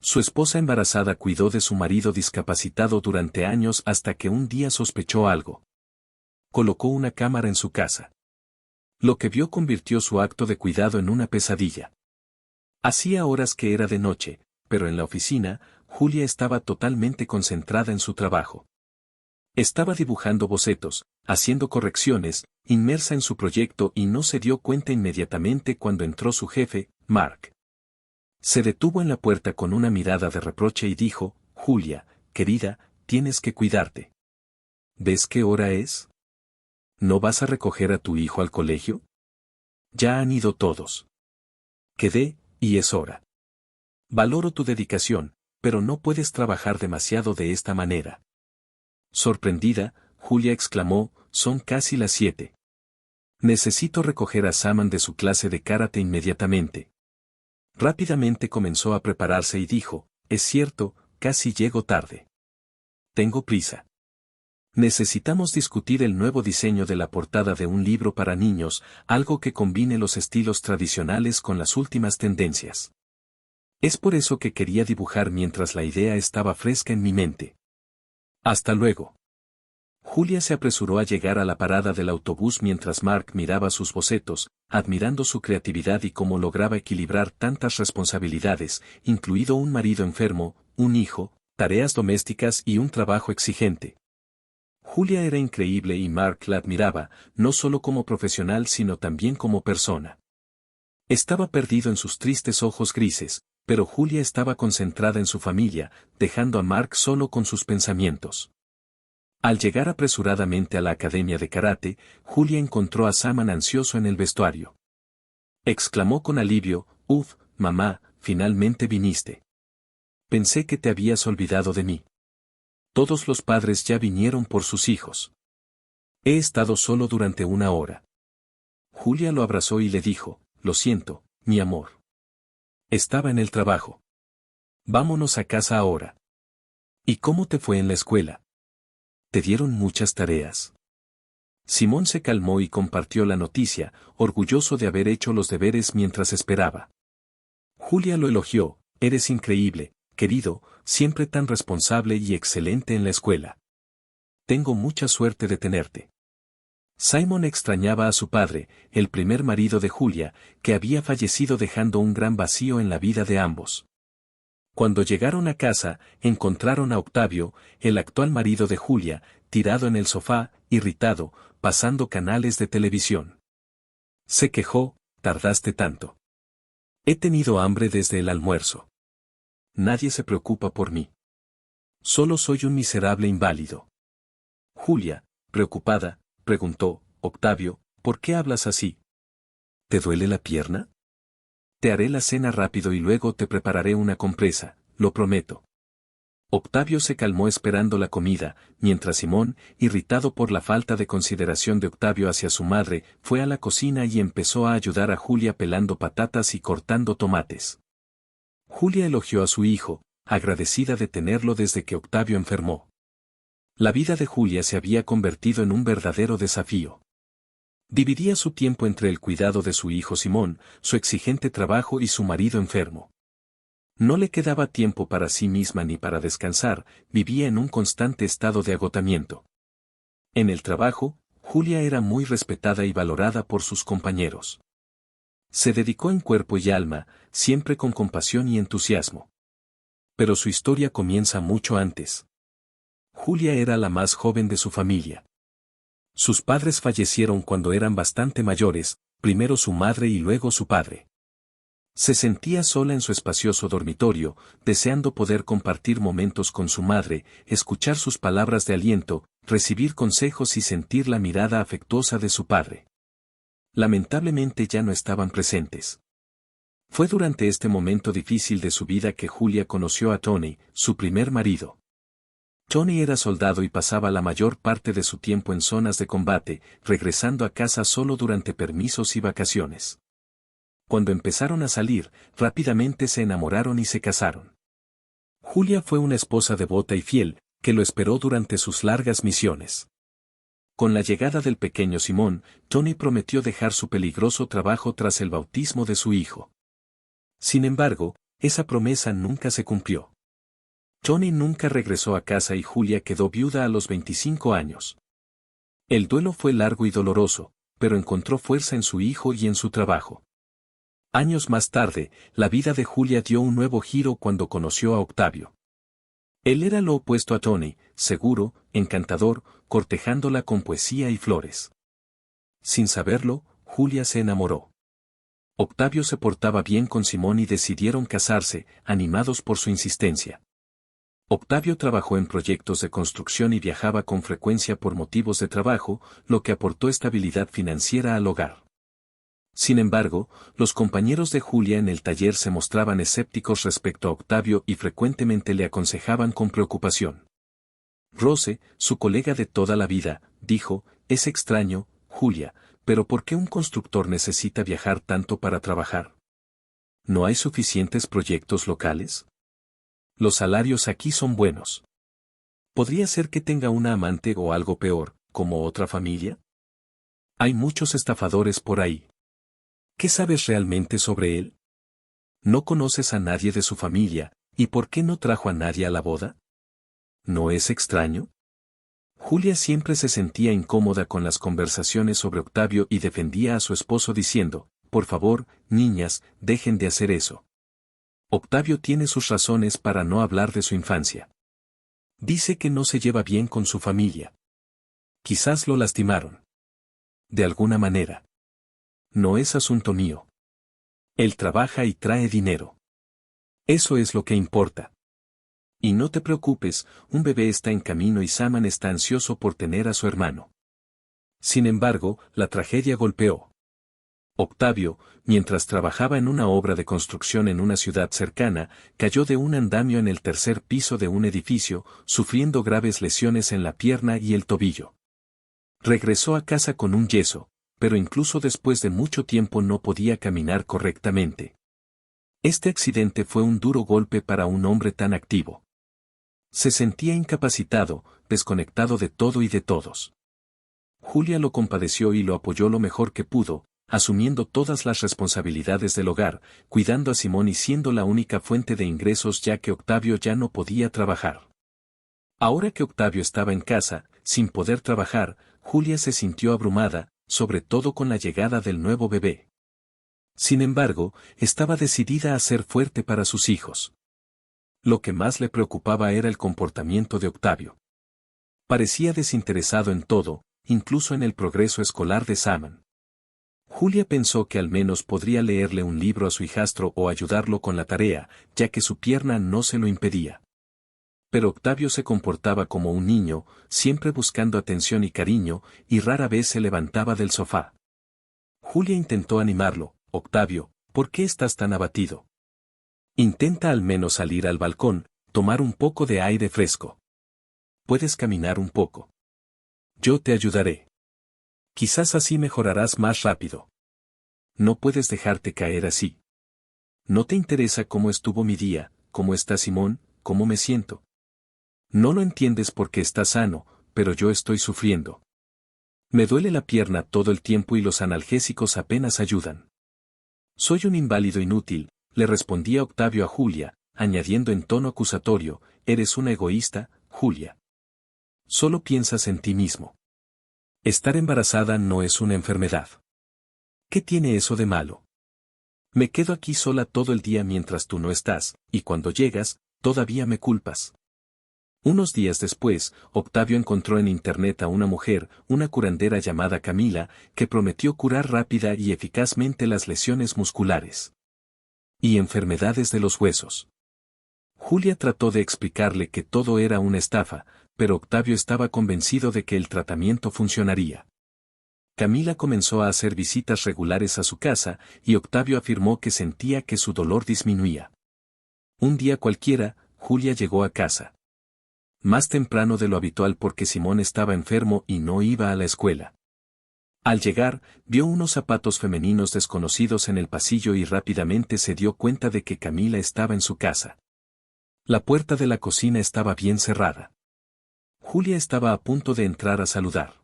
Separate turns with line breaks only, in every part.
Su esposa embarazada cuidó de su marido discapacitado durante años hasta que un día sospechó algo. Colocó una cámara en su casa. Lo que vio convirtió su acto de cuidado en una pesadilla. Hacía horas que era de noche, pero en la oficina, Julia estaba totalmente concentrada en su trabajo. Estaba dibujando bocetos, haciendo correcciones, inmersa en su proyecto y no se dio cuenta inmediatamente cuando entró su jefe, Mark. Se detuvo en la puerta con una mirada de reproche y dijo, Julia, querida, tienes que cuidarte. ¿Ves qué hora es? ¿No vas a recoger a tu hijo al colegio? Ya han ido todos. Quedé, y es hora. Valoro tu dedicación, pero no puedes trabajar demasiado de esta manera. Sorprendida, Julia exclamó, son casi las 7. Necesito recoger a Saman de su clase de karate inmediatamente. Rápidamente comenzó a prepararse y dijo, es cierto, casi llego tarde. Tengo prisa. Necesitamos discutir el nuevo diseño de la portada de un libro para niños, algo que combine los estilos tradicionales con las últimas tendencias. Es por eso que quería dibujar mientras la idea estaba fresca en mi mente. Hasta luego. Julia se apresuró a llegar a la parada del autobús mientras Mark miraba sus bocetos, admirando su creatividad y cómo lograba equilibrar tantas responsabilidades, incluido un marido enfermo, un hijo, tareas domésticas y un trabajo exigente. Julia era increíble y Mark la admiraba, no solo como profesional sino también como persona. Estaba perdido en sus tristes ojos grises, pero Julia estaba concentrada en su familia, dejando a Mark solo con sus pensamientos. Al llegar apresuradamente a la academia de karate, Julia encontró a Saman ansioso en el vestuario. Exclamó con alivio, «Uf, mamá, finalmente viniste. Pensé que te habías olvidado de mí. Todos los padres ya vinieron por sus hijos. He estado solo durante una hora». Julia lo abrazó y le dijo, «Lo siento, mi amor. Estaba en el trabajo. Vámonos a casa ahora». «¿Y cómo te fue en la escuela? ¿Te dieron muchas tareas?» Simón se calmó y compartió la noticia, orgulloso de haber hecho los deberes mientras esperaba. Julia lo elogió, «Eres increíble, querido, siempre tan responsable y excelente en la escuela. Tengo mucha suerte de tenerte». Simon extrañaba a su padre, el primer marido de Julia, que había fallecido dejando un gran vacío en la vida de ambos. Cuando llegaron a casa, encontraron a Octavio, el actual marido de Julia, tirado en el sofá, irritado, pasando canales de televisión. Se quejó, «Tardaste tanto. He tenido hambre desde el almuerzo. Nadie se preocupa por mí. Solo soy un miserable inválido». Julia, preocupada, preguntó, «Octavio, ¿por qué hablas así? ¿Te duele la pierna? Te haré la cena rápido y luego te prepararé una compresa, lo prometo». Octavio se calmó esperando la comida, mientras Simón, irritado por la falta de consideración de Octavio hacia su madre, fue a la cocina y empezó a ayudar a Julia pelando patatas y cortando tomates. Julia elogió a su hijo, agradecida de tenerlo desde que Octavio enfermó. La vida de Julia se había convertido en un verdadero desafío. Dividía su tiempo entre el cuidado de su hijo Simón, su exigente trabajo y su marido enfermo. No le quedaba tiempo para sí misma ni para descansar, vivía en un constante estado de agotamiento. En el trabajo, Julia era muy respetada y valorada por sus compañeros. Se dedicó en cuerpo y alma, siempre con compasión y entusiasmo. Pero su historia comienza mucho antes. Julia era la más joven de su familia. Sus padres fallecieron cuando eran bastante mayores, primero su madre y luego su padre. Se sentía sola en su espacioso dormitorio, deseando poder compartir momentos con su madre, escuchar sus palabras de aliento, recibir consejos y sentir la mirada afectuosa de su padre. Lamentablemente ya no estaban presentes. Fue durante este momento difícil de su vida que Julia conoció a Tony, su primer marido. Tony era soldado y pasaba la mayor parte de su tiempo en zonas de combate, regresando a casa solo durante permisos y vacaciones. Cuando empezaron a salir, rápidamente se enamoraron y se casaron. Julia fue una esposa devota y fiel, que lo esperó durante sus largas misiones. Con la llegada del pequeño Simón, Tony prometió dejar su peligroso trabajo tras el bautismo de su hijo. Sin embargo, esa promesa nunca se cumplió. Tony nunca regresó a casa y Julia quedó viuda a los 25 años. El duelo fue largo y doloroso, pero encontró fuerza en su hijo y en su trabajo. Años más tarde, la vida de Julia dio un nuevo giro cuando conoció a Octavio. Él era lo opuesto a Tony, seguro, encantador, cortejándola con poesía y flores. Sin saberlo, Julia se enamoró. Octavio se portaba bien con Simón y decidieron casarse, animados por su insistencia. Octavio trabajó en proyectos de construcción y viajaba con frecuencia por motivos de trabajo, lo que aportó estabilidad financiera al hogar. Sin embargo, los compañeros de Julia en el taller se mostraban escépticos respecto a Octavio y frecuentemente le aconsejaban con preocupación. Rose, su colega de toda la vida, dijo: «Es extraño, Julia, pero ¿por qué un constructor necesita viajar tanto para trabajar? ¿No hay suficientes proyectos locales? Los salarios aquí son buenos. ¿Podría ser que tenga una amante o algo peor, como otra familia? Hay muchos estafadores por ahí. ¿Qué sabes realmente sobre él? ¿No conoces a nadie de su familia, y por qué no trajo a nadie a la boda? ¿No es extraño?». Julia siempre se sentía incómoda con las conversaciones sobre Octavio y defendía a su esposo diciendo: «Por favor, niñas, dejen de hacer eso. Octavio tiene sus razones para no hablar de su infancia. Dice que no se lleva bien con su familia. Quizás lo lastimaron. De alguna manera. No es asunto mío. Él trabaja y trae dinero. Eso es lo que importa. Y no te preocupes, un bebé está en camino y Saman está ansioso por tener a su hermano». Sin embargo, la tragedia golpeó. Octavio, mientras trabajaba en una obra de construcción en una ciudad cercana, cayó de un andamio en el tercer piso de un edificio, sufriendo graves lesiones en la pierna y el tobillo. Regresó a casa con un yeso, pero incluso después de mucho tiempo no podía caminar correctamente. Este accidente fue un duro golpe para un hombre tan activo. Se sentía incapacitado, desconectado de todo y de todos. Julia lo compadeció y lo apoyó lo mejor que pudo, asumiendo todas las responsabilidades del hogar, cuidando a Simón y siendo la única fuente de ingresos ya que Octavio ya no podía trabajar. Ahora que Octavio estaba en casa, sin poder trabajar, Julia se sintió abrumada, sobre todo con la llegada del nuevo bebé. Sin embargo, estaba decidida a ser fuerte para sus hijos. Lo que más le preocupaba era el comportamiento de Octavio. Parecía desinteresado en todo, incluso en el progreso escolar de Saman. Julia pensó que al menos podría leerle un libro a su hijastro o ayudarlo con la tarea, ya que su pierna no se lo impedía. Pero Octavio se comportaba como un niño, siempre buscando atención y cariño, y rara vez se levantaba del sofá. Julia intentó animarlo: «Octavio, ¿por qué estás tan abatido? Intenta al menos salir al balcón, tomar un poco de aire fresco. Puedes caminar un poco. Yo te ayudaré. Quizás así mejorarás más rápido. No puedes dejarte caer así. ¿No te interesa cómo estuvo mi día, cómo está Simón, cómo me siento? No lo entiendes porque estás sano, pero yo estoy sufriendo. Me duele la pierna todo el tiempo y los analgésicos apenas ayudan. Soy un inválido inútil», le respondía Octavio a Julia, añadiendo en tono acusatorio: «Eres una egoísta, Julia. Solo piensas en ti mismo. Estar embarazada no es una enfermedad. ¿Qué tiene eso de malo? Me quedo aquí sola todo el día mientras tú no estás, y cuando llegas, todavía me culpas». Unos días después, Octavio encontró en internet a una mujer, una curandera llamada Camila, que prometió curar rápida y eficazmente las lesiones musculares y enfermedades de los huesos. Julia trató de explicarle que todo era una estafa, pero Octavio estaba convencido de que el tratamiento funcionaría. Camila comenzó a hacer visitas regulares a su casa, y Octavio afirmó que sentía que su dolor disminuía. Un día cualquiera, Julia llegó a casa más temprano de lo habitual porque Simón estaba enfermo y no iba a la escuela. Al llegar, vio unos zapatos femeninos desconocidos en el pasillo y rápidamente se dio cuenta de que Camila estaba en su casa. La puerta de la cocina estaba bien cerrada. Julia estaba a punto de entrar a saludar.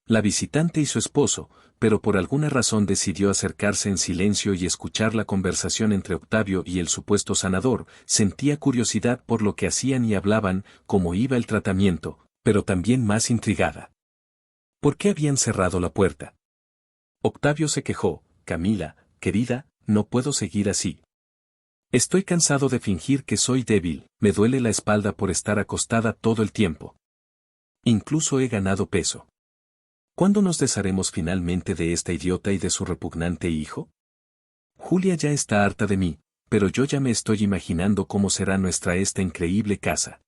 La visitante y su esposo, pero por alguna razón decidió acercarse en silencio y escuchar la conversación entre Octavio y el supuesto sanador, sentía curiosidad por lo que hacían y hablaban, cómo iba el tratamiento, pero también más intrigada. ¿Por qué habían cerrado la puerta? Octavio se quejó: Camila, querida, no puedo seguir así. Estoy cansado de fingir que soy débil, me duele la espalda por estar acostada todo el tiempo. Incluso he ganado peso. ¿Cuándo nos desharemos finalmente de esta idiota y de su repugnante hijo? Julia ya está harta de mí, pero yo ya me estoy imaginando cómo será esta increíble casa.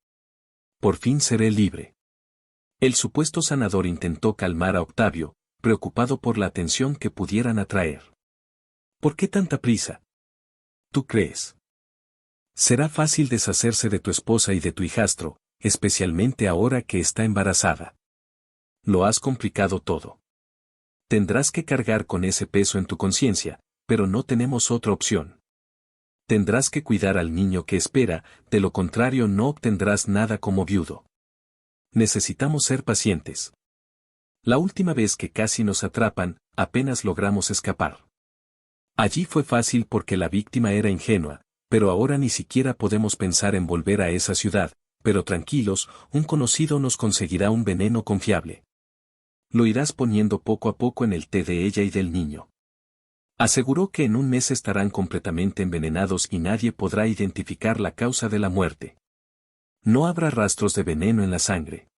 Por fin seré libre. El supuesto sanador intentó calmar a Octavio, preocupado por la atención que pudieran atraer. ¿Por qué tanta prisa? ¿Tú crees? Será fácil deshacerse de tu esposa y de tu hijastro, especialmente ahora que está embarazada. Lo has complicado todo. Tendrás que cargar con ese peso en tu conciencia, pero no tenemos otra opción. Tendrás que cuidar al niño que espera, de lo contrario no obtendrás nada como viudo. Necesitamos ser pacientes. La última vez que casi nos atrapan, apenas logramos escapar. Allí fue fácil porque la víctima era ingenua, pero ahora ni siquiera podemos pensar en volver a esa ciudad, pero tranquilos, un conocido nos conseguirá un veneno confiable. Lo irás poniendo poco a poco en el té de ella y del niño. Aseguró que en un mes estarán completamente envenenados y nadie podrá identificar la causa de la muerte. No habrá rastros de veneno en la sangre.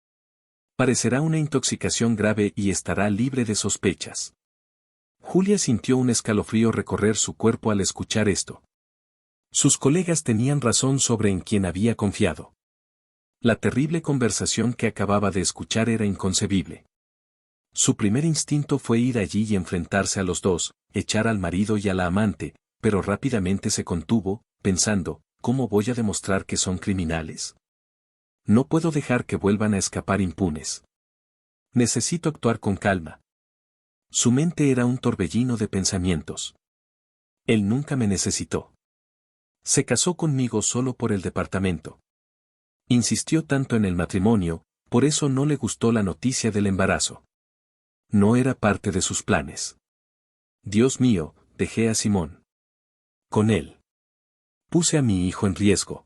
Parecerá una intoxicación grave y estará libre de sospechas. Julia sintió un escalofrío recorrer su cuerpo al escuchar esto. Sus colegas tenían razón sobre en quién había confiado. La terrible conversación que acababa de escuchar era inconcebible. Su primer instinto fue ir allí y enfrentarse a los dos, echar al marido y a la amante, pero rápidamente se contuvo, pensando: ¿cómo voy a demostrar que son criminales? No puedo dejar que vuelvan a escapar impunes. Necesito actuar con calma. Su mente era un torbellino de pensamientos. Él nunca me necesitó. Se casó conmigo solo por el departamento. Insistió tanto en el matrimonio, por eso no le gustó la noticia del embarazo. No era parte de sus planes. Dios mío, dejé a Simón. Con él. Puse a mi hijo en riesgo.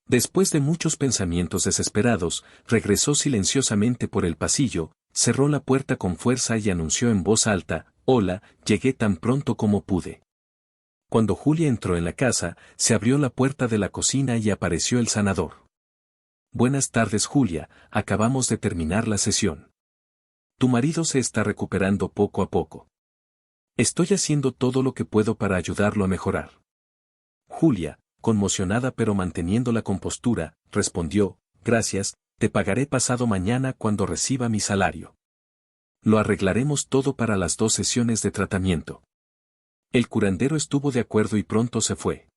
Después de muchos pensamientos desesperados, regresó silenciosamente por el pasillo, cerró la puerta con fuerza y anunció en voz alta: «Hola, llegué tan pronto como pude». Cuando Julia entró en la casa, se abrió la puerta de la cocina y apareció el sanador. «Buenas tardes, Julia, acabamos de terminar la sesión. Tu marido se está recuperando poco a poco. Estoy haciendo todo lo que puedo para ayudarlo a mejorar». Julia, conmocionada pero manteniendo la compostura, respondió: «Gracias, te pagaré pasado mañana cuando reciba mi salario. Lo arreglaremos todo para las 2 sesiones de tratamiento». El curandero estuvo de acuerdo y pronto se fue.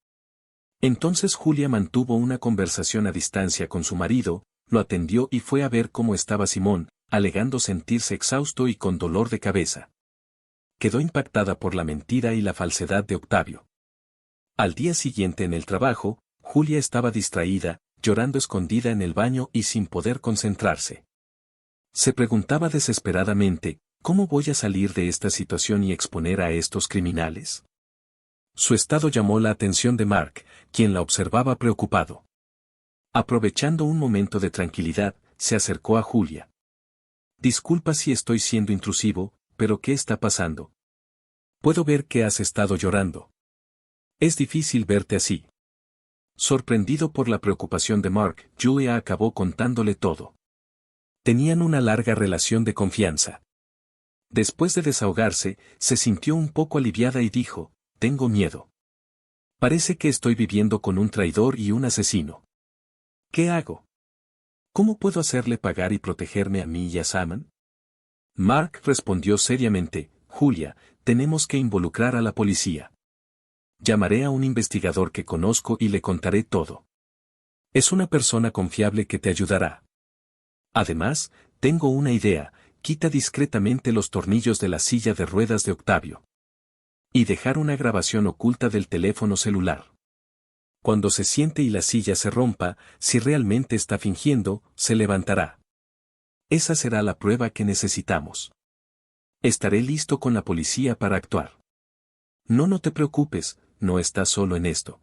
Entonces Julia mantuvo una conversación a distancia con su marido, lo atendió y fue a ver cómo estaba Simón, alegando sentirse exhausto y con dolor de cabeza. Quedó impactada por la mentira y la falsedad de Octavio. Al día siguiente en el trabajo, Julia estaba distraída, llorando escondida en el baño y sin poder concentrarse. Se preguntaba desesperadamente: ¿cómo voy a salir de esta situación y exponer a estos criminales? Su estado llamó la atención de Mark, quien la observaba preocupado. Aprovechando un momento de tranquilidad, se acercó a Julia. «Disculpa si estoy siendo intrusivo, pero ¿qué está pasando? Puedo ver que has estado llorando. Es difícil verte así». Sorprendido por la preocupación de Mark, Julia acabó contándole todo. Tenían una larga relación de confianza. Después de desahogarse, se sintió un poco aliviada y dijo: «Tengo miedo. Parece que estoy viviendo con un traidor y un asesino. ¿Qué hago? ¿Cómo puedo hacerle pagar y protegerme a mí y a Simon?». Mark respondió seriamente: «Julia, tenemos que involucrar a la policía. Llamaré a un investigador que conozco y le contaré todo. Es una persona confiable que te ayudará. Además, tengo una idea: quita discretamente los tornillos de la silla de ruedas de Octavio. Y dejar una grabación oculta del teléfono celular. Cuando se siente y la silla se rompa, si realmente está fingiendo, se levantará. Esa será la prueba que necesitamos. Estaré listo con la policía para actuar. No te preocupes, no estás solo en esto.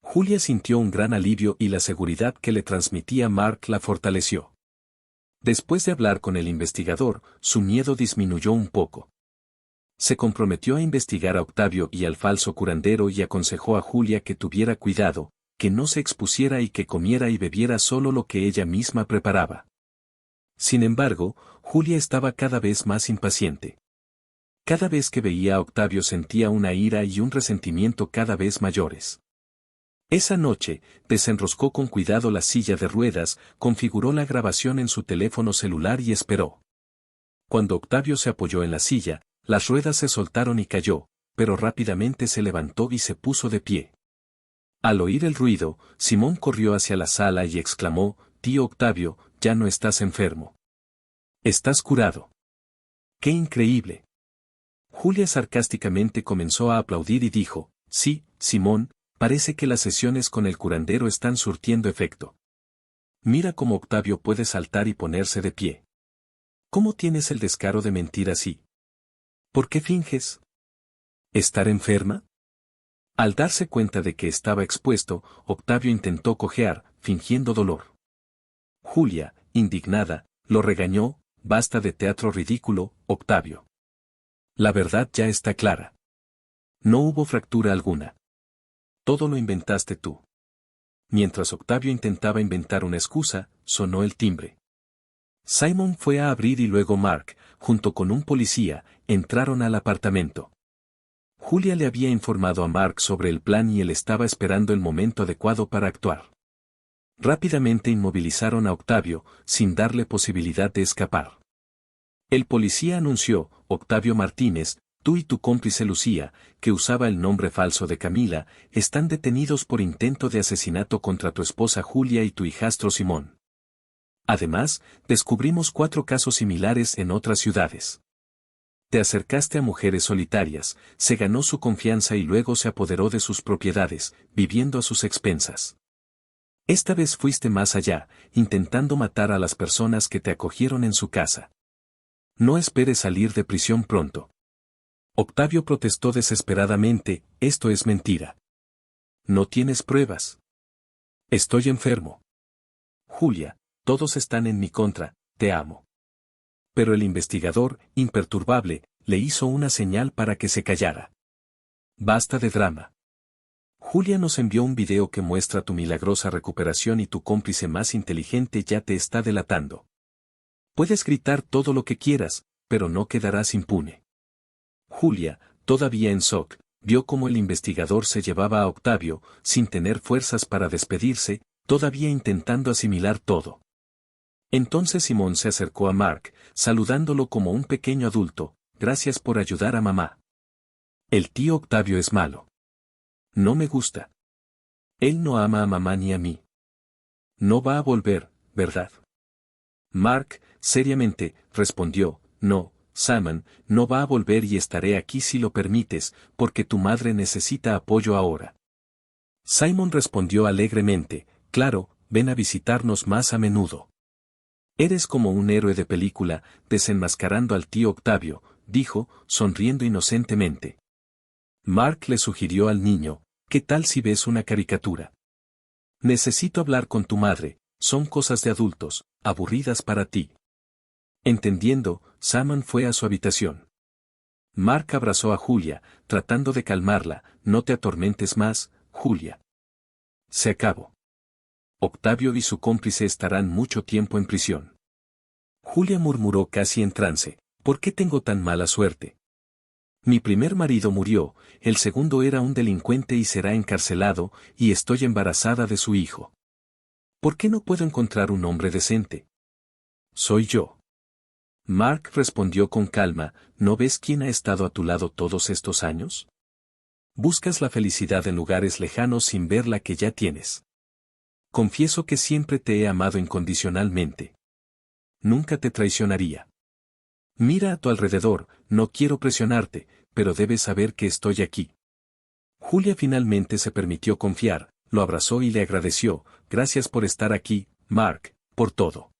Julia sintió un gran alivio y la seguridad que le transmitía Mark la fortaleció. Después de hablar con el investigador, su miedo disminuyó un poco. Se comprometió a investigar a Octavio y al falso curandero y aconsejó a Julia que tuviera cuidado, que no se expusiera y que comiera y bebiera solo lo que ella misma preparaba. Sin embargo, Julia estaba cada vez más impaciente. Cada vez que veía a Octavio sentía una ira y un resentimiento cada vez mayores. Esa noche, desenroscó con cuidado la silla de ruedas, configuró la grabación en su teléfono celular y esperó. Cuando Octavio se apoyó en la silla, las ruedas se soltaron y cayó, pero rápidamente se levantó y se puso de pie. Al oír el ruido, Simón corrió hacia la sala y exclamó: «Tío Octavio, ya no estás enfermo. Estás curado». ¡Qué increíble! Julia sarcásticamente comenzó a aplaudir y dijo: «Sí, Simón, parece que las sesiones con el curandero están surtiendo efecto. Mira cómo Octavio puede saltar y ponerse de pie. ¿Cómo tienes el descaro de mentir así? ¿Por qué finges? ¿Estar enferma?». Al darse cuenta de que estaba expuesto, Octavio intentó cojear, fingiendo dolor. Julia, indignada, lo regañó: «Basta de teatro ridículo, Octavio. La verdad ya está clara. No hubo fractura alguna. Todo lo inventaste tú». Mientras Octavio intentaba inventar una excusa, sonó el timbre. Simon fue a abrir y luego Mark, junto con un policía, entraron al apartamento. Julia le había informado a Mark sobre el plan y él estaba esperando el momento adecuado para actuar. Rápidamente inmovilizaron a Octavio, sin darle posibilidad de escapar. El policía anunció: «Octavio Martínez, tú y tu cómplice Lucía, que usaba el nombre falso de Camila, están detenidos por intento de asesinato contra tu esposa Julia y tu hijastro Simón. Además, descubrimos 4 casos similares en otras ciudades. Te acercaste a mujeres solitarias, se ganó su confianza y luego se apoderó de sus propiedades, viviendo a sus expensas. Esta vez fuiste más allá, intentando matar a las personas que te acogieron en su casa. No esperes salir de prisión pronto». Octavio protestó desesperadamente: «Esto es mentira. No tienes pruebas. Estoy enfermo. Julia, todos están en mi contra, te amo». Pero el investigador, imperturbable, le hizo una señal para que se callara. «Basta de drama. Julia nos envió un video que muestra tu milagrosa recuperación y tu cómplice más inteligente ya te está delatando. Puedes gritar todo lo que quieras, pero no quedarás impune». Julia, todavía en shock, vio cómo el investigador se llevaba a Octavio, sin tener fuerzas para despedirse, todavía intentando asimilar todo. Entonces Simón se acercó a Mark, saludándolo como un pequeño adulto: «Gracias por ayudar a mamá. El tío Octavio es malo. No me gusta. Él no ama a mamá ni a mí. No va a volver, ¿verdad?». Mark, seriamente, respondió: «No, Simon, no va a volver y estaré aquí si lo permites, porque tu madre necesita apoyo ahora». Simon respondió alegremente: «Claro, ven a visitarnos más a menudo. Eres como un héroe de película, desenmascarando al tío Octavio», dijo, sonriendo inocentemente. Mark le sugirió al niño: «¿Qué tal si ves una caricatura? Necesito hablar con tu madre, son cosas de adultos, aburridas para ti». Entendiendo, Simon fue a su habitación. Mark abrazó a Julia, tratando de calmarla: «No te atormentes más, Julia. Se acabó. Octavio y su cómplice estarán mucho tiempo en prisión». Julia murmuró casi en trance: «¿Por qué tengo tan mala suerte? Mi primer marido murió, el segundo era un delincuente y será encarcelado, y estoy embarazada de su hijo. ¿Por qué no puedo encontrar un hombre decente? Soy yo». Mark respondió con calma: «¿No ves quién ha estado a tu lado todos estos años? Buscas la felicidad en lugares lejanos sin ver la que ya tienes. Confieso que siempre te he amado incondicionalmente. Nunca te traicionaría. Mira a tu alrededor, no quiero presionarte, pero debes saber que estoy aquí». Julia finalmente se permitió confiar, lo abrazó y le agradeció: «Gracias por estar aquí, Mark, por todo.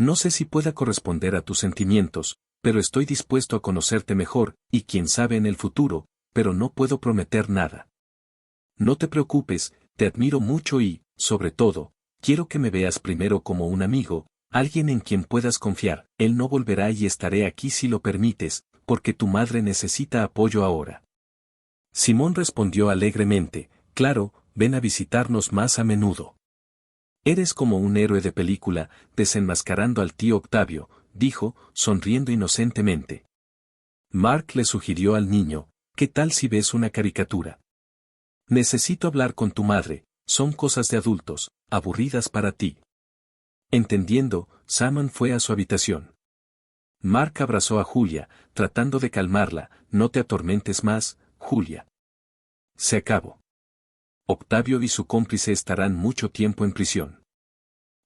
No sé si pueda corresponder a tus sentimientos, pero estoy dispuesto a conocerte mejor, y quién sabe en el futuro, pero no puedo prometer nada. No te preocupes, te admiro mucho y, sobre todo, quiero que me veas primero como un amigo, alguien en quien puedas confiar. Él no volverá y estaré aquí si lo permites, porque tu madre necesita apoyo ahora. Simón respondió alegremente, claro, ven a visitarnos más a menudo. Eres como un héroe de película, desenmascarando al tío Octavio, dijo, sonriendo inocentemente. Mark le sugirió al niño, ¿qué tal si ves una caricatura? Necesito hablar con tu madre, son cosas de adultos, aburridas para ti. Entendiendo, Simon fue a su habitación. Mark abrazó a Julia, tratando de calmarla, no te atormentes más, Julia. Se acabó. Octavio y su cómplice estarán mucho tiempo en prisión.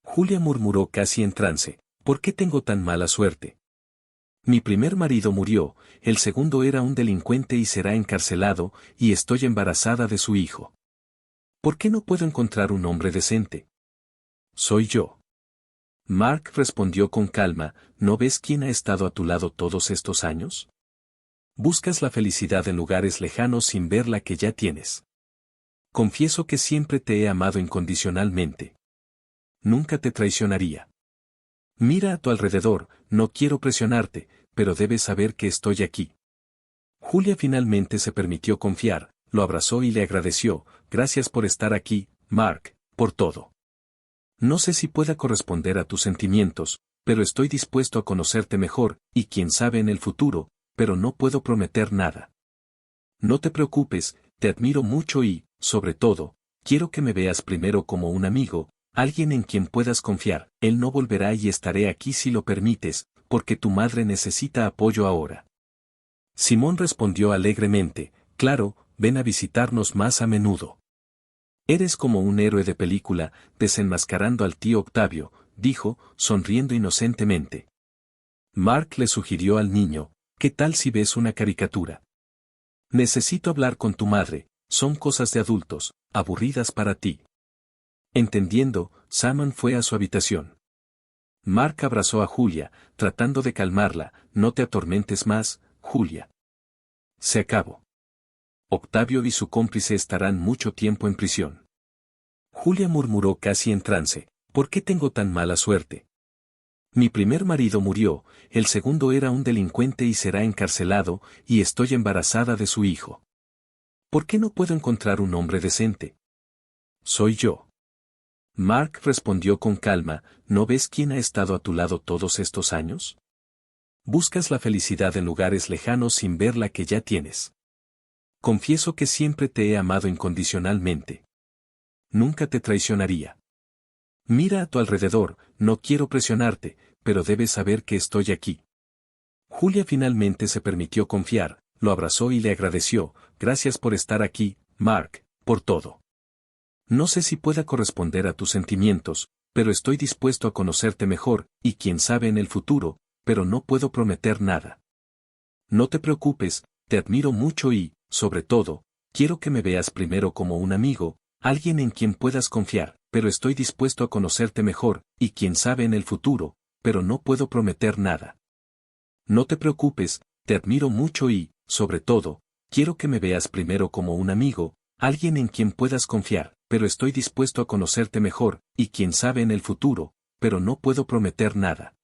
Julia murmuró casi en trance, ¿por qué tengo tan mala suerte? Mi primer marido murió, el segundo era un delincuente y será encarcelado, y estoy embarazada de su hijo. ¿Por qué no puedo encontrar un hombre decente? Soy yo. Mark respondió con calma, ¿no ves quién ha estado a tu lado todos estos años? Buscas la felicidad en lugares lejanos sin ver la que ya tienes. Confieso que siempre te he amado incondicionalmente. Nunca te traicionaría. Mira a tu alrededor, no quiero presionarte, pero debes saber que estoy aquí. Julia finalmente se permitió confiar, lo abrazó y le agradeció, gracias por estar aquí, Mark, por todo. No sé si pueda corresponder a tus sentimientos, pero estoy dispuesto a conocerte mejor, y quién sabe en el futuro, pero no puedo prometer nada. No te preocupes, te admiro mucho y, sobre todo, quiero que me veas primero como un amigo, alguien en quien puedas confiar. Él no volverá y estaré aquí si lo permites, porque tu madre necesita apoyo ahora. Simón respondió alegremente, claro, ven a visitarnos más a menudo. Eres como un héroe de película, desenmascarando al tío Octavio, dijo, sonriendo inocentemente. Mark le sugirió al niño, ¿qué tal si ves una caricatura? Necesito hablar con tu madre, son cosas de adultos, aburridas para ti. Entendiendo, Simon fue a su habitación. Mark abrazó a Julia, tratando de calmarla, no te atormentes más, Julia. Se acabó. Octavio y su cómplice estarán mucho tiempo en prisión. Julia murmuró casi en trance, ¿por qué tengo tan mala suerte? Mi primer marido murió, el segundo era un delincuente y será encarcelado, y estoy embarazada de su hijo. ¿Por qué no puedo encontrar un hombre decente? Soy yo. Mark respondió con calma, ¿no ves quién ha estado a tu lado todos estos años? Buscas la felicidad en lugares lejanos sin ver la que ya tienes. Confieso que siempre te he amado incondicionalmente. Nunca te traicionaría. Mira a tu alrededor, no quiero presionarte, pero debes saber que estoy aquí. Julia finalmente se permitió confiar, lo abrazó y le agradeció, gracias por estar aquí, Mark, por todo. No sé si pueda corresponder a tus sentimientos, pero estoy dispuesto a conocerte mejor, y quién sabe en el futuro, pero no puedo prometer nada. No te preocupes, te admiro mucho y, sobre todo, quiero que me veas primero como un amigo, alguien en quien puedas confiar, pero estoy dispuesto a conocerte mejor, y quién sabe en el futuro, pero no puedo prometer nada. No te preocupes, te admiro mucho y, sobre todo, quiero que me veas primero como un amigo, alguien en quien puedas confiar, pero estoy dispuesto a conocerte mejor, y quién sabe en el futuro, pero no puedo prometer nada.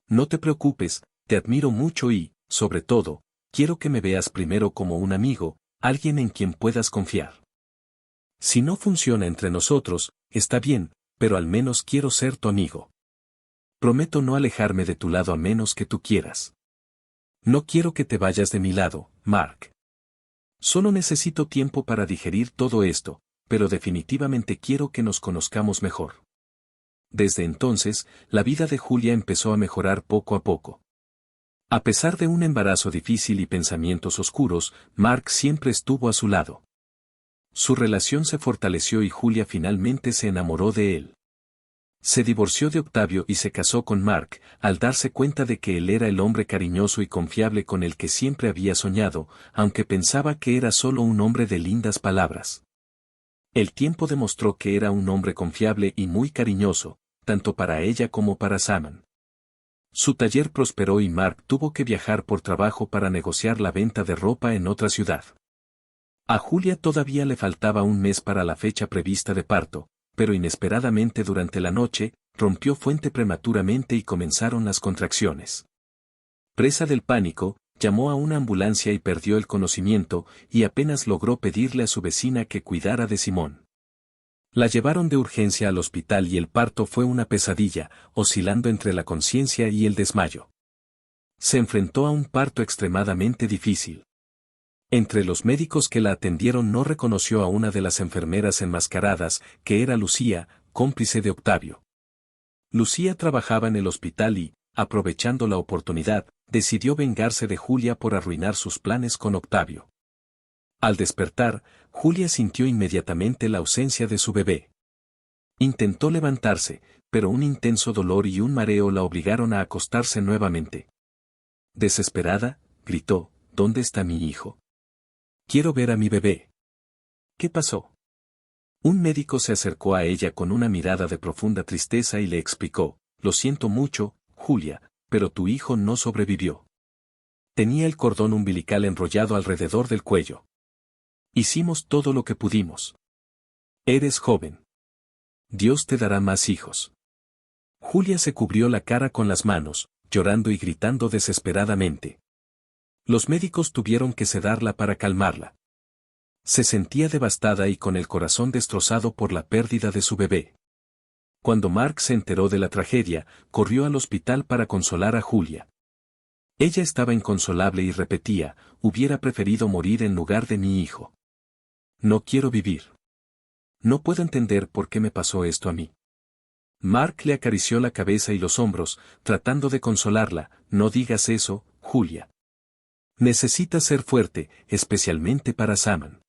No te preocupes, te admiro mucho y, sobre todo, quiero que me veas primero como un amigo, alguien en quien puedas confiar. Si no funciona entre nosotros, está bien, pero al menos quiero ser tu amigo. Prometo no alejarme de tu lado a menos que tú quieras. No quiero que te vayas de mi lado, Mark. Solo necesito tiempo para digerir todo esto, pero definitivamente quiero que nos conozcamos mejor. Desde entonces, la vida de Julia empezó a mejorar poco a poco. A pesar de un embarazo difícil y pensamientos oscuros, Mark siempre estuvo a su lado. Su relación se fortaleció y Julia finalmente se enamoró de él. Se divorció de Octavio y se casó con Mark, al darse cuenta de que él era el hombre cariñoso y confiable con el que siempre había soñado, aunque pensaba que era solo un hombre de lindas palabras. El tiempo demostró que era un hombre confiable y muy cariñoso, tanto para ella como para Simon. Su taller prosperó y Mark tuvo que viajar por trabajo para negociar la venta de ropa en otra ciudad. A Julia todavía le faltaba un mes para la fecha prevista de parto, pero inesperadamente durante la noche, rompió fuente prematuramente y comenzaron las contracciones. Presa del pánico, llamó a una ambulancia y perdió el conocimiento, y apenas logró pedirle a su vecina que cuidara de Simón. La llevaron de urgencia al hospital y el parto fue una pesadilla, oscilando entre la conciencia y el desmayo. Se enfrentó a un parto extremadamente difícil. Entre los médicos que la atendieron no reconoció a una de las enfermeras enmascaradas, que era Lucía, cómplice de Octavio. Lucía trabajaba en el hospital y, aprovechando la oportunidad, decidió vengarse de Julia por arruinar sus planes con Octavio. Al despertar, Julia sintió inmediatamente la ausencia de su bebé. Intentó levantarse, pero un intenso dolor y un mareo la obligaron a acostarse nuevamente. Desesperada, gritó, ¿dónde está mi hijo? Quiero ver a mi bebé. ¿Qué pasó? Un médico se acercó a ella con una mirada de profunda tristeza y le explicó, lo siento mucho, Julia, pero tu hijo no sobrevivió. Tenía el cordón umbilical enrollado alrededor del cuello. Hicimos todo lo que pudimos. Eres joven. Dios te dará más hijos. Julia se cubrió la cara con las manos, llorando y gritando desesperadamente. Los médicos tuvieron que sedarla para calmarla. Se sentía devastada y con el corazón destrozado por la pérdida de su bebé. Cuando Mark se enteró de la tragedia, corrió al hospital para consolar a Julia. Ella estaba inconsolable y repetía, hubiera preferido morir en lugar de mi hijo. No quiero vivir. No puedo entender por qué me pasó esto a mí. Mark le acarició la cabeza y los hombros, tratando de consolarla, no digas eso, Julia. Necesitas ser fuerte, especialmente para Saman.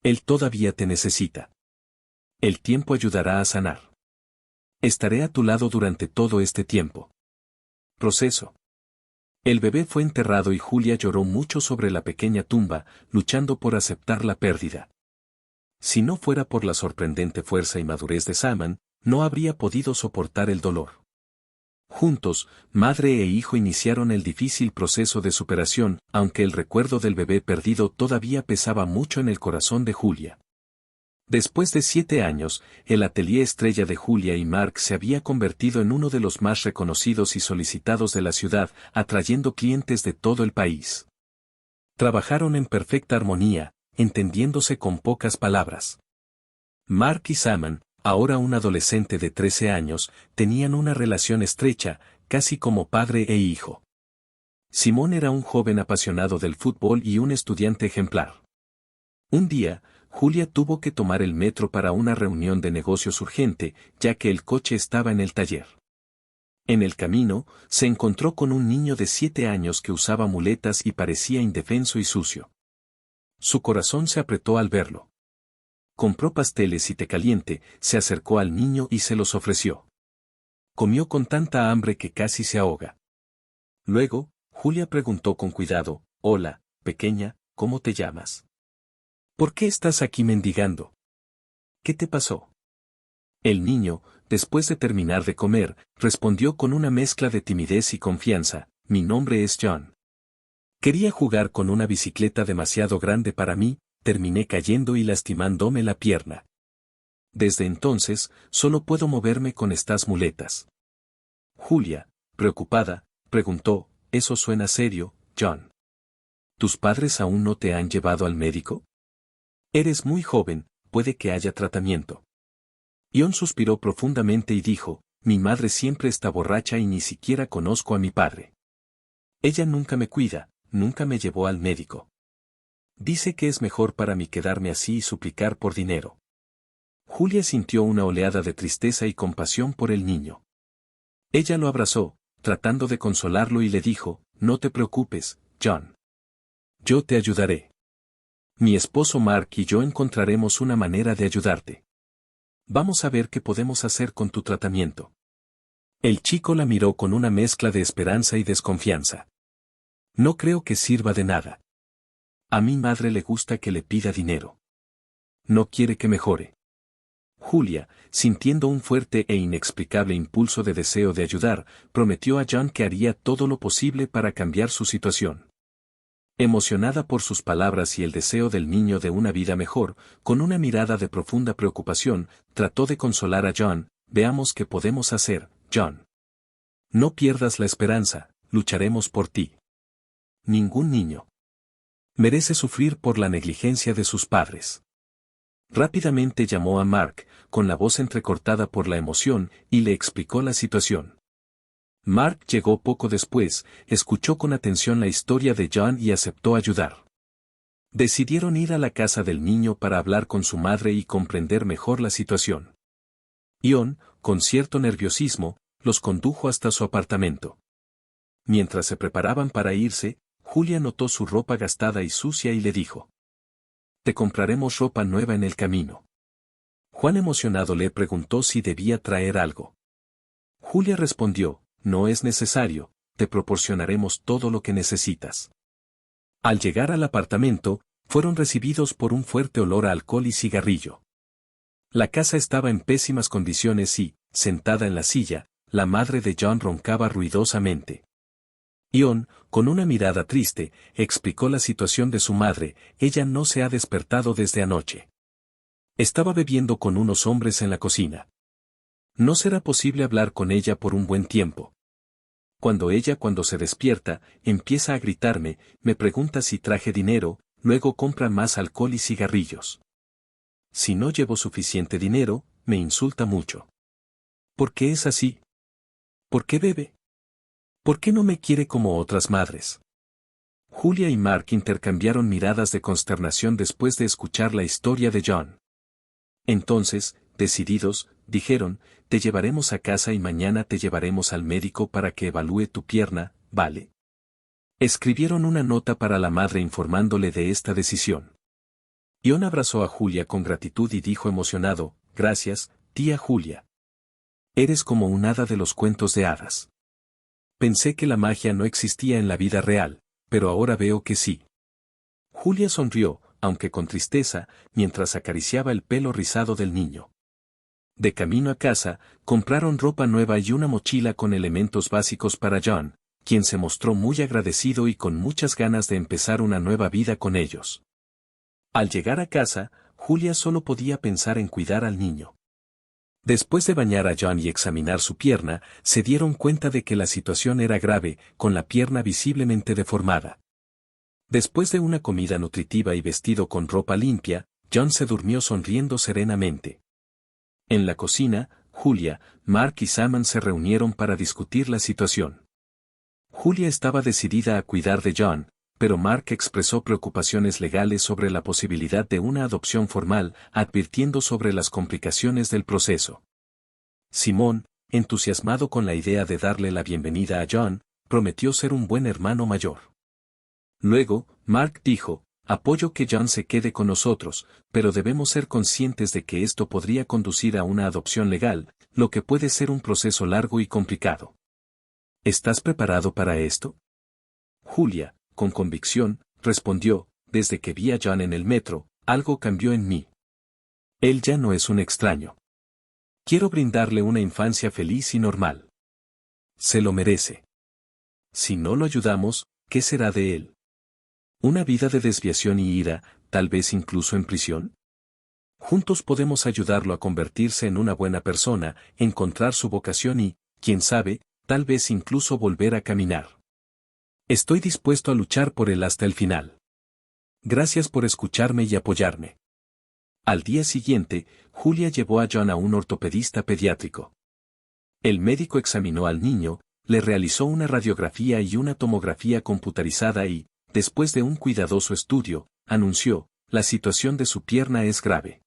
Él todavía te necesita. El tiempo ayudará a sanar. Estaré a tu lado durante todo este tiempo. Proceso. El bebé fue enterrado y Julia lloró mucho sobre la pequeña tumba, luchando por aceptar la pérdida. Si no fuera por la sorprendente fuerza y madurez de Saman, no habría podido soportar el dolor. Juntos, madre e hijo iniciaron el difícil proceso de superación, aunque el recuerdo del bebé perdido todavía pesaba mucho en el corazón de Julia. Después de 7 años, el atelier estrella de Julia y Mark se había convertido en uno de los más reconocidos y solicitados de la ciudad, atrayendo clientes de todo el país. Trabajaron en perfecta armonía, entendiéndose con pocas palabras. Mark y Saman, ahora un adolescente de 13 años, tenían una relación estrecha, casi como padre e hijo. Simón era un joven apasionado del fútbol y un estudiante ejemplar. Un día, Julia tuvo que tomar el metro para una reunión de negocios urgente, ya que el coche estaba en el taller. En el camino, se encontró con un niño de 7 años que usaba muletas y parecía indefenso y sucio. Su corazón se apretó al verlo. Compró pasteles y té caliente, se acercó al niño y se los ofreció. Comió con tanta hambre que casi se ahoga. Luego, Julia preguntó con cuidado, «Hola, pequeña, ¿cómo te llamas? ¿Por qué estás aquí mendigando? ¿Qué te pasó?» El niño, después de terminar de comer, respondió con una mezcla de timidez y confianza, «Mi nombre es John. Quería jugar con una bicicleta demasiado grande para mí, terminé cayendo y lastimándome la pierna. Desde entonces, solo puedo moverme con estas muletas». Julia, preocupada, preguntó, «Eso suena serio, John. ¿Tus padres aún no te han llevado al médico? Eres muy joven, puede que haya tratamiento». John suspiró profundamente y dijo, «Mi madre siempre está borracha y ni siquiera conozco a mi padre. Ella nunca me cuida, nunca me llevó al médico. Dice que es mejor para mí quedarme así y suplicar por dinero». Julia sintió una oleada de tristeza y compasión por el niño. Ella lo abrazó, tratando de consolarlo y le dijo, «No te preocupes, John. Yo te ayudaré. Mi esposo Mark y yo encontraremos una manera de ayudarte. Vamos a ver qué podemos hacer con tu tratamiento». El chico la miró con una mezcla de esperanza y desconfianza. «No creo que sirva de nada. A mi madre le gusta que le pida dinero. No quiere que mejore». Julia, sintiendo un fuerte e inexplicable impulso de deseo de ayudar, prometió a John que haría todo lo posible para cambiar su situación. Emocionada por sus palabras y el deseo del niño de una vida mejor, con una mirada de profunda preocupación, trató de consolar a John. Veamos qué podemos hacer, John. No pierdas la esperanza, lucharemos por ti. Ningún niño merece sufrir por la negligencia de sus padres. Rápidamente llamó a Mark, con la voz entrecortada por la emoción, y le explicó la situación. Mark llegó poco después, escuchó con atención la historia de John y aceptó ayudar. Decidieron ir a la casa del niño para hablar con su madre y comprender mejor la situación. Ion, con cierto nerviosismo, los condujo hasta su apartamento. Mientras se preparaban para irse, Julia notó su ropa gastada y sucia y le dijo: «Te compraremos ropa nueva en el camino». Juan emocionado le preguntó si debía traer algo. Julia respondió: «No es necesario, te proporcionaremos todo lo que necesitas». Al llegar al apartamento, fueron recibidos por un fuerte olor a alcohol y cigarrillo. La casa estaba en pésimas condiciones y, sentada en la silla, la madre de John roncaba ruidosamente. Ion, con una mirada triste, explicó la situación de su madre. Ella no se ha despertado desde anoche. Estaba bebiendo con unos hombres en la cocina. No será posible hablar con ella por un buen tiempo. Cuando se despierta, empieza a gritarme, me pregunta si traje dinero, luego compra más alcohol y cigarrillos. Si no llevo suficiente dinero, me insulta mucho. ¿Por qué es así? ¿Por qué bebe? ¿Por qué no me quiere como otras madres? Julia y Mark intercambiaron miradas de consternación después de escuchar la historia de John. Entonces, decididos, dijeron: «Te llevaremos a casa y mañana te llevaremos al médico para que evalúe tu pierna, ¿vale?». Escribieron una nota para la madre informándole de esta decisión. Ion abrazó a Julia con gratitud y dijo emocionado: «Gracias, tía Julia. Eres como un hada de los cuentos de hadas. Pensé que la magia no existía en la vida real, pero ahora veo que sí». Julia sonrió, aunque con tristeza, mientras acariciaba el pelo rizado del niño. De camino a casa, compraron ropa nueva y una mochila con elementos básicos para John, quien se mostró muy agradecido y con muchas ganas de empezar una nueva vida con ellos. Al llegar a casa, Julia solo podía pensar en cuidar al niño. Después de bañar a John y examinar su pierna, se dieron cuenta de que la situación era grave, con la pierna visiblemente deformada. Después de una comida nutritiva y vestido con ropa limpia, John se durmió sonriendo serenamente. En la cocina, Julia, Mark y Simon se reunieron para discutir la situación. Julia estaba decidida a cuidar de John, pero Mark expresó preocupaciones legales sobre la posibilidad de una adopción formal, advirtiendo sobre las complicaciones del proceso. Simón, entusiasmado con la idea de darle la bienvenida a John, prometió ser un buen hermano mayor. Luego, Mark dijo: «Apoyo que John se quede con nosotros, pero debemos ser conscientes de que esto podría conducir a una adopción legal, lo que puede ser un proceso largo y complicado». ¿Estás preparado para esto? Julia, con convicción, respondió: «Desde que vi a John en el metro, algo cambió en mí. Él ya no es un extraño. Quiero brindarle una infancia feliz y normal. Se lo merece. Si no lo ayudamos, ¿qué será de él? ¿Una vida de desviación y ira, tal vez incluso en prisión? Juntos podemos ayudarlo a convertirse en una buena persona, encontrar su vocación y, quién sabe, tal vez incluso volver a caminar. Estoy dispuesto a luchar por él hasta el final. Gracias por escucharme y apoyarme». Al día siguiente, Julia llevó a John a un ortopedista pediátrico. El médico examinó al niño, le realizó una radiografía y una tomografía computarizada y, después de un cuidadoso estudio, anunció: «La situación de su pierna es grave.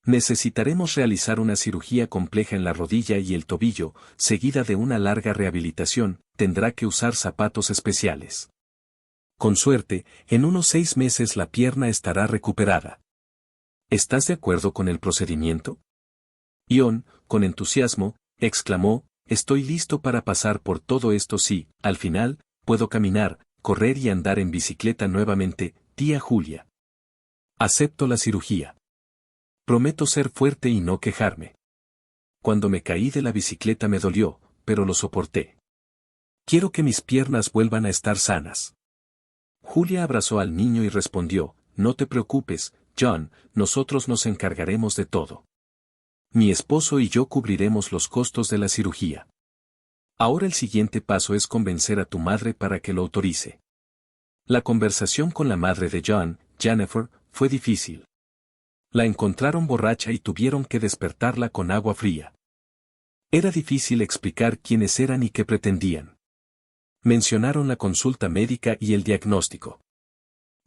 Necesitaremos realizar una cirugía compleja en la rodilla y el tobillo, seguida de una larga rehabilitación, tendrá que usar zapatos especiales. Con suerte, en unos 6 meses la pierna estará recuperada. ¿Estás de acuerdo con el procedimiento?». Ion, con entusiasmo, exclamó: «Estoy listo para pasar por todo esto si, al final, puedo caminar, correr y andar en bicicleta nuevamente, tía Julia. Acepto la cirugía. Prometo ser fuerte y no quejarme. Cuando me caí de la bicicleta me dolió, pero lo soporté. Quiero que mis piernas vuelvan a estar sanas. Julia abrazó al niño y respondió, no te preocupes, John, nosotros nos encargaremos de todo. Mi esposo y yo cubriremos los costos de la cirugía. Ahora el siguiente paso es convencer a tu madre para que lo autorice. La conversación con la madre de John, Jennifer, fue difícil. La encontraron borracha y tuvieron que despertarla con agua fría. Era difícil explicar quiénes eran y qué pretendían. Mencionaron la consulta médica y el diagnóstico.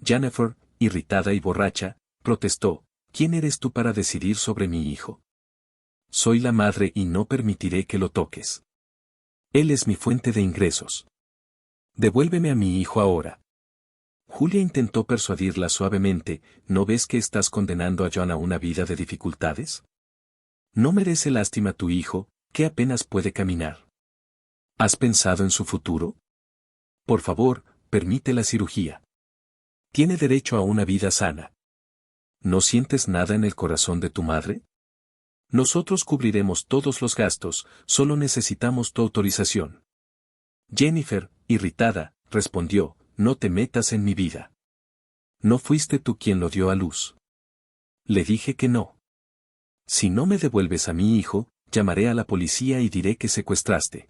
Jennifer, irritada y borracha, protestó, ¿quién eres tú para decidir sobre mi hijo? Soy la madre y no permitiré que lo toques. Él es mi fuente de ingresos. Devuélveme a mi hijo ahora. Julia intentó persuadirla suavemente, ¿no ves que estás condenando a John a una vida de dificultades? ¿No merece lástima tu hijo, que apenas puede caminar? ¿Has pensado en su futuro? Por favor, permite la cirugía. Tiene derecho a una vida sana. ¿No sientes nada en el corazón de tu madre? Nosotros cubriremos todos los gastos, solo necesitamos tu autorización. Jennifer, irritada, respondió, no te metas en mi vida. ¿No fuiste tú quien lo dio a luz? Le dije que no. Si no me devuelves a mi hijo, llamaré a la policía y diré que secuestraste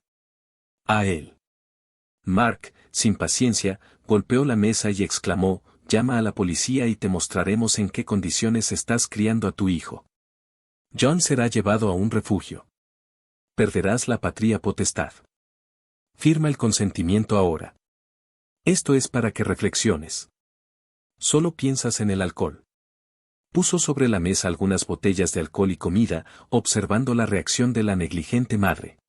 a él. Mark, sin paciencia, golpeó la mesa y exclamó, llama a la policía y te mostraremos en qué condiciones estás criando a tu hijo. John será llevado a un refugio. Perderás la patria potestad. Firma el consentimiento ahora. Esto es para que reflexiones. Solo piensas en el alcohol. Puso sobre la mesa algunas botellas de alcohol y comida, observando la reacción de la negligente madre.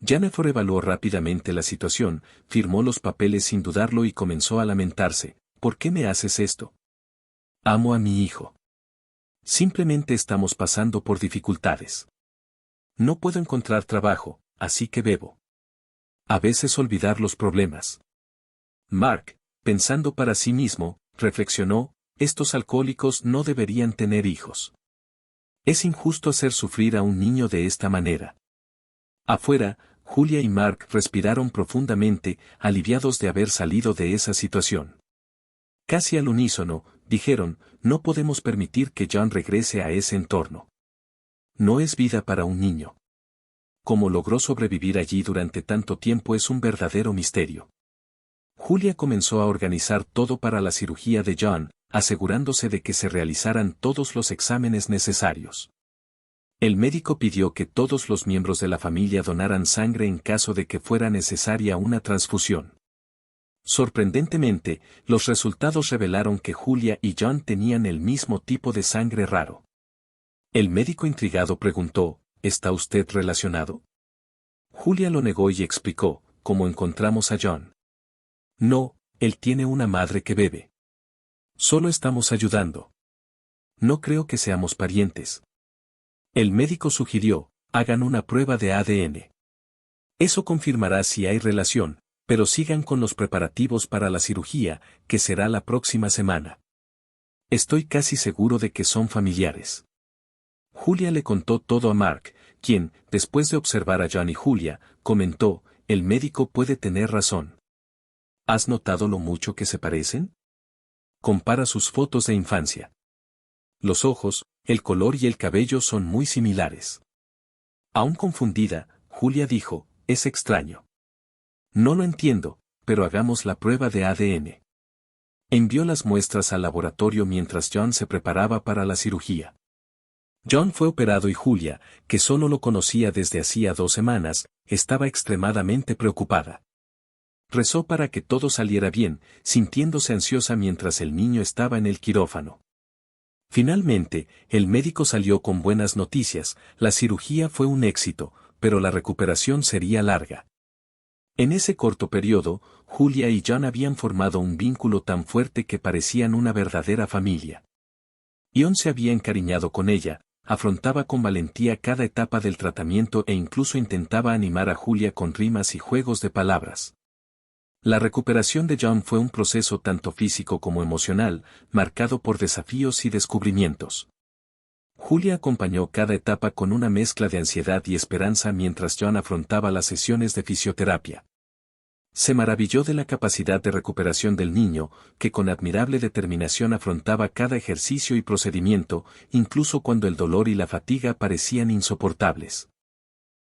Jennifer evaluó rápidamente la situación, firmó los papeles sin dudarlo y comenzó a lamentarse, ¿por qué me haces esto? Amo a mi hijo. Simplemente estamos pasando por dificultades. No puedo encontrar trabajo, así que bebo. A veces olvidar los problemas. Mark, pensando para sí mismo, reflexionó, estos alcohólicos no deberían tener hijos. Es injusto hacer sufrir a un niño de esta manera. Afuera, Julia y Mark respiraron profundamente, aliviados de haber salido de esa situación. Casi al unísono, dijeron, no podemos permitir que John regrese a ese entorno. No es vida para un niño. Cómo logró sobrevivir allí durante tanto tiempo es un verdadero misterio. Julia comenzó a organizar todo para la cirugía de John, asegurándose de que se realizaran todos los exámenes necesarios. El médico pidió que todos los miembros de la familia donaran sangre en caso de que fuera necesaria una transfusión. Sorprendentemente, los resultados revelaron que Julia y John tenían el mismo tipo de sangre raro. El médico intrigado preguntó, ¿está usted relacionado? Julia lo negó y explicó, ¿cómo encontramos a John? No, él tiene una madre que bebe. Solo estamos ayudando. No creo que seamos parientes. El médico sugirió, hagan una prueba de ADN. Eso confirmará si hay relación, pero sigan con los preparativos para la cirugía, que será la próxima semana. Estoy casi seguro de que son familiares. Julia le contó todo a Mark, quien, después de observar a John y Julia, comentó, el médico puede tener razón. ¿Has notado lo mucho que se parecen? Compara sus fotos de infancia. Los ojos, el color y el cabello son muy similares. Aún confundida, Julia dijo, es extraño. No lo entiendo, pero hagamos la prueba de ADN. Envió las muestras al laboratorio mientras John se preparaba para la cirugía. John fue operado y Julia, que solo lo conocía desde hacía 2 semanas, estaba extremadamente preocupada. Rezó para que todo saliera bien, sintiéndose ansiosa mientras el niño estaba en el quirófano. Finalmente, el médico salió con buenas noticias, la cirugía fue un éxito, pero la recuperación sería larga. En ese corto periodo, Julia y John habían formado un vínculo tan fuerte que parecían una verdadera familia. John se había encariñado con ella, afrontaba con valentía cada etapa del tratamiento e incluso intentaba animar a Julia con rimas y juegos de palabras. La recuperación de John fue un proceso tanto físico como emocional, marcado por desafíos y descubrimientos. Julia acompañó cada etapa con una mezcla de ansiedad y esperanza mientras John afrontaba las sesiones de fisioterapia. Se maravilló de la capacidad de recuperación del niño, que con admirable determinación afrontaba cada ejercicio y procedimiento, incluso cuando el dolor y la fatiga parecían insoportables.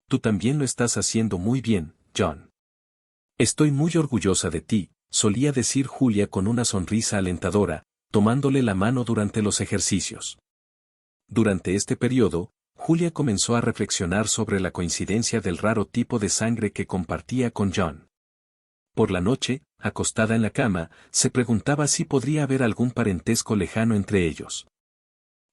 Tú también lo estás haciendo muy bien, John. Estoy muy orgullosa de ti, solía decir Julia con una sonrisa alentadora, tomándole la mano durante los ejercicios. Durante este periodo, Julia comenzó a reflexionar sobre la coincidencia del raro tipo de sangre que compartía con John. Por la noche, acostada en la cama, se preguntaba si podría haber algún parentesco lejano entre ellos.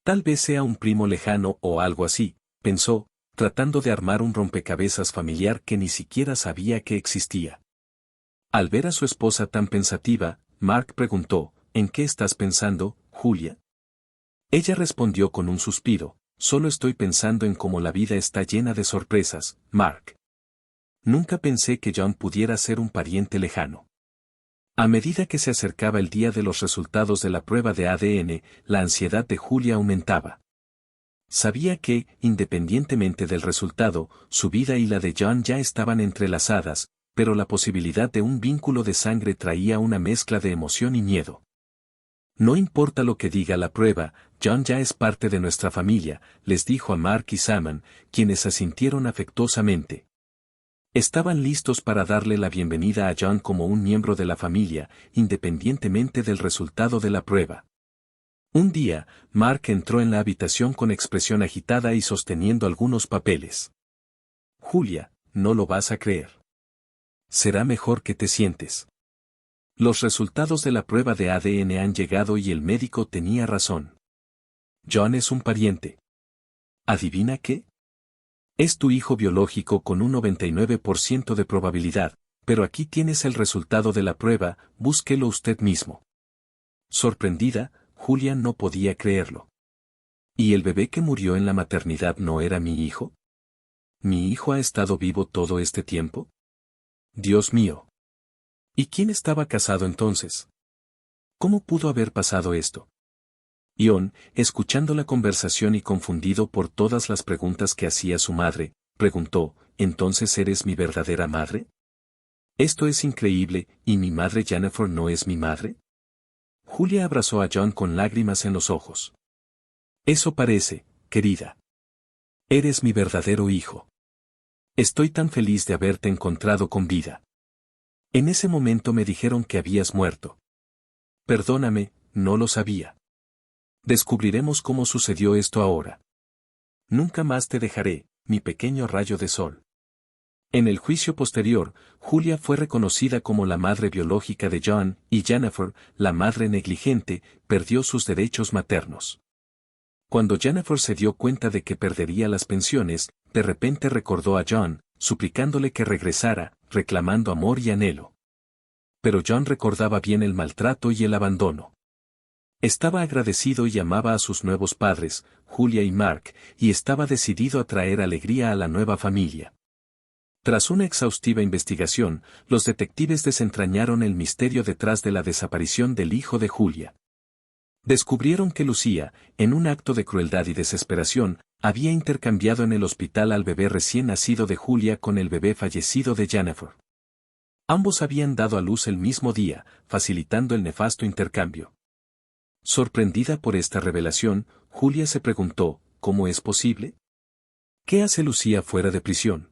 Tal vez sea un primo lejano o algo así, pensó, tratando de armar un rompecabezas familiar que ni siquiera sabía que existía. Al ver a su esposa tan pensativa, Mark preguntó, ¿en qué estás pensando, Julia? Ella respondió con un suspiro, solo estoy pensando en cómo la vida está llena de sorpresas, Mark. Nunca pensé que John pudiera ser un pariente lejano. A medida que se acercaba el día de los resultados de la prueba de ADN, la ansiedad de Julia aumentaba. Sabía que, independientemente del resultado, su vida y la de John ya estaban entrelazadas, pero la posibilidad de un vínculo de sangre traía una mezcla de emoción y miedo. No importa lo que diga la prueba, John ya es parte de nuestra familia, les dijo a Mark y Saman, quienes asintieron afectuosamente. Estaban listos para darle la bienvenida a John como un miembro de la familia, independientemente del resultado de la prueba. Un día, Mark entró en la habitación con expresión agitada y sosteniendo algunos papeles. Julia, no lo vas a creer. Será mejor que te sientes. Los resultados de la prueba de ADN han llegado y el médico tenía razón. John es un pariente. ¿Adivina qué? Es tu hijo biológico con un 99% de probabilidad, pero aquí tienes el resultado de la prueba, búsquelo usted mismo. Sorprendida, Julia no podía creerlo. ¿Y el bebé que murió en la maternidad no era mi hijo? ¿Mi hijo ha estado vivo todo este tiempo? Dios mío. ¿Y quién estaba casado entonces? ¿Cómo pudo haber pasado esto? John, escuchando la conversación y confundido por todas las preguntas que hacía su madre, preguntó, ¿entonces eres mi verdadera madre? Esto es increíble, ¿y mi madre Jennifer no es mi madre? Julia abrazó a John con lágrimas en los ojos. Eso parece, querida. Eres mi verdadero hijo. Estoy tan feliz de haberte encontrado con vida. En ese momento me dijeron que habías muerto. Perdóname, no lo sabía. Descubriremos cómo sucedió esto ahora. Nunca más te dejaré, mi pequeño rayo de sol. En el juicio posterior, Julia fue reconocida como la madre biológica de John, y Jennifer, la madre negligente, perdió sus derechos maternos. Cuando Jennifer se dio cuenta de que perdería las pensiones, de repente recordó a John, suplicándole que regresara, reclamando amor y anhelo. Pero John recordaba bien el maltrato y el abandono. Estaba agradecido y amaba a sus nuevos padres, Julia y Mark, y estaba decidido a traer alegría a la nueva familia. Tras una exhaustiva investigación, los detectives desentrañaron el misterio detrás de la desaparición del hijo de Julia. Descubrieron que Lucía, en un acto de crueldad y desesperación, había intercambiado en el hospital al bebé recién nacido de Julia con el bebé fallecido de Jennifer. Ambos habían dado a luz el mismo día, facilitando el nefasto intercambio. Sorprendida por esta revelación, Julia se preguntó, ¿cómo es posible? ¿Qué hace Lucía fuera de prisión?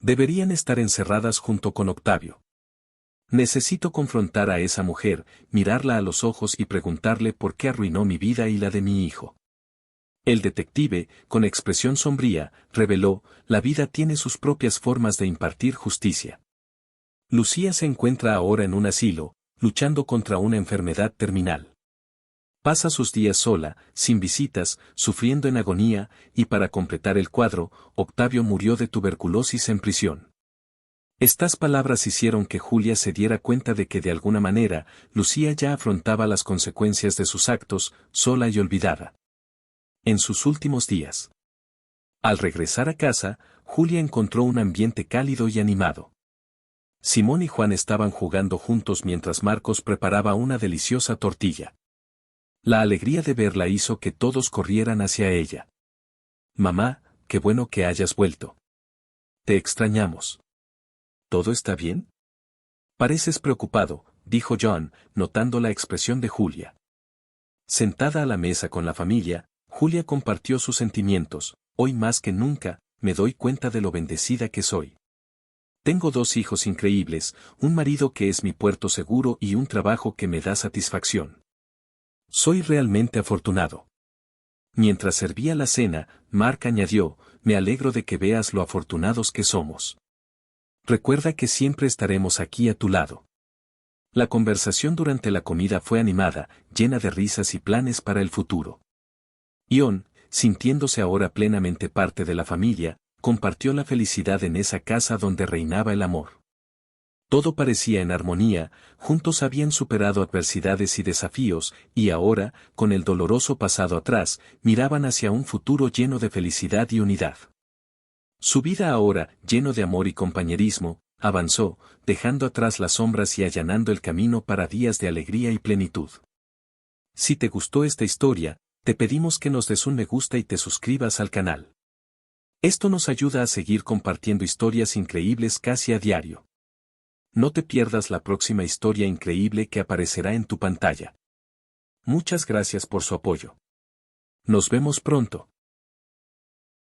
Deberían estar encerradas junto con Octavio. Necesito confrontar a esa mujer, mirarla a los ojos y preguntarle por qué arruinó mi vida y la de mi hijo. El detective, con expresión sombría, reveló, la vida tiene sus propias formas de impartir justicia. Lucía se encuentra ahora en un asilo, luchando contra una enfermedad terminal. Pasa sus días sola, sin visitas, sufriendo en agonía, y para completar el cuadro, Octavio murió de tuberculosis en prisión. Estas palabras hicieron que Julia se diera cuenta de que de alguna manera, Lucía ya afrontaba las consecuencias de sus actos, sola y olvidada. En sus últimos días. Al regresar a casa, Julia encontró un ambiente cálido y animado. Simón y Juan estaban jugando juntos mientras Marcos preparaba una deliciosa tortilla. La alegría de verla hizo que todos corrieran hacia ella. Mamá, qué bueno que hayas vuelto. Te extrañamos. ¿Todo está bien? Pareces preocupado, dijo John, notando la expresión de Julia. Sentada a la mesa con la familia, Julia compartió sus sentimientos. Hoy más que nunca, me doy cuenta de lo bendecida que soy. Tengo 2 hijos increíbles, un marido que es mi puerto seguro y un trabajo que me da satisfacción. Soy realmente afortunado. Mientras servía la cena, Mark añadió, me alegro de que veas lo afortunados que somos. Recuerda que siempre estaremos aquí a tu lado. La conversación durante la comida fue animada, llena de risas y planes para el futuro. Ion, sintiéndose ahora plenamente parte de la familia, compartió la felicidad en esa casa donde reinaba el amor. Todo parecía en armonía, juntos habían superado adversidades y desafíos, y ahora, con el doloroso pasado atrás, miraban hacia un futuro lleno de felicidad y unidad. Su vida ahora, lleno de amor y compañerismo, avanzó, dejando atrás las sombras y allanando el camino para días de alegría y plenitud. Si te gustó esta historia, te pedimos que nos des un me gusta y te suscribas al canal. Esto nos ayuda a seguir compartiendo historias increíbles casi a diario. No te pierdas la próxima historia increíble que aparecerá en tu pantalla. Muchas gracias por su apoyo. Nos vemos pronto.